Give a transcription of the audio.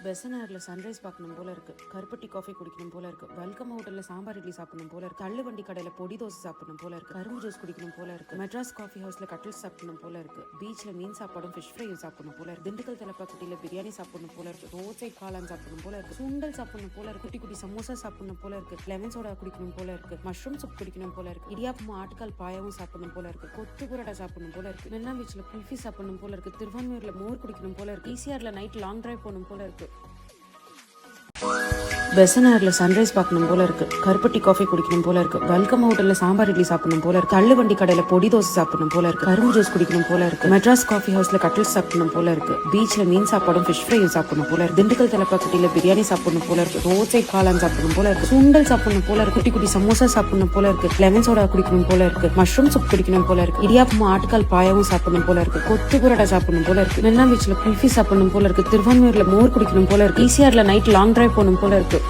பெசனார்ல sunrise பார்க்கணும் போல இருக்கு. கருப்பட்டி காஃபி குடிக்கணும் போல இருக்கு. வெல்கம் ஹோட்டல்ல சாம்பார் இட்லி சாப்பிடணும் போல இருக்கு. தள்ளு வண்டி கடையில பொடி தோசை சாப்பிடணும் போல இருக்கு. கரும்பு ஜூஸ் குடிக்கணும் போல இருக்கு. மெட்ராஸ் காஃபி ஹவுஸ்ல கட்டில் சாப்பிடணும் போல இருக்கு. பீச்ல மீன் சாப்பாடும் ஃபிஷ் ஃப்ரையும் சாப்பிடணும் போல இருக்கு. திண்டுக்கல் தலப்பாக்கட்டியில பிரியாணி சாப்பிடணும் போல இருக்கு. ரோட் சைட் காளான் சாப்பிடணும் போல இருக்கு. சுண்டல் சாப்பிடணும் போல இருக்கு. குட்டி குட்டி சமோசா சாப்பிடணும் போல இருக்கு. லெமன் சோடா குடிக்கணும் போல இருக்கு. மஷ்ரூம் சூப் குடிக்கணும் போல இருக்கு. இடியாப்பமும் ஆட்டுக்கால் பாயாவும் சாப்பிடணும் போல இருக்கு. கொத்து புரோட்டா சாப்பிடணும் போல இருக்கு. மெரினா பீச்ல குல்ஃபி சாப்பிடணும் போல இருக்கு. திருவான்மையூர்ல மோர் குடிக்கணும் போல இருக்கு. ஈசிஆர்ல நைட் லாங் டிரைவ் போகணும் போல இருக்கு. பெசனார்ல சன்ரைஸ் பார்க்கணும் போல இருக்கு. கருப்பட்டி காஃபி குடிக்கணும் போல இருக்கு. வெல்கம் ஹோட்டல்ல சாம்பார் இட்லி சாப்பிடணும் போல இருக்கு. தள்ளு வண்டி கடையில பொடி தோசை சாப்பிடணும் போல இருக்கு. கரும்பு ஜூஸ் குடிக்கணும் போல இருக்கு. மெட்ராஸ் காஃபி ஹவுஸ்ல கட்டில் சாப்பிடணும் போல இருக்கு. பீச்ல மீன் சாப்பாடும் ஃபிஷ் ஃப்ரையும் சாப்பிடணும் போல இருக்கு. திண்டுக்கல் தலப்பாக்கட்டியில பிரியாணி சாப்பிடணும் போல இருக்கு. ரோட் சைட் காளான் சாப்பிடணும் போல இருக்கு. சுண்டல் சாப்பிடணும் போல இருக்கு. குட்டி குட்டி சமோசா சாப்பிடணும் போல இருக்கு. லெமன் சோடா குடிக்கணும் போல இருக்கு. மஷ்ரூம் சூப் குடிக்கணும் போல இருக்கு. இடியாப்பமும் ஆட்டுக்கால் பாயாவும் சாப்பிடணும் போல இருக்கு. கொத்து புரோட்டா சாப்பிடணும் போல இருக்கு. மெரினா பீச்ல குல்ஃபி சாப்பிடணும் போல இருக்கு. திருவான்மையூர்ல மோர் குடிக்கணும் போல இருக்கு. ஈசிஆர்ல நைட் லாங் டிரைவ் போகணும் போல இருக்கு.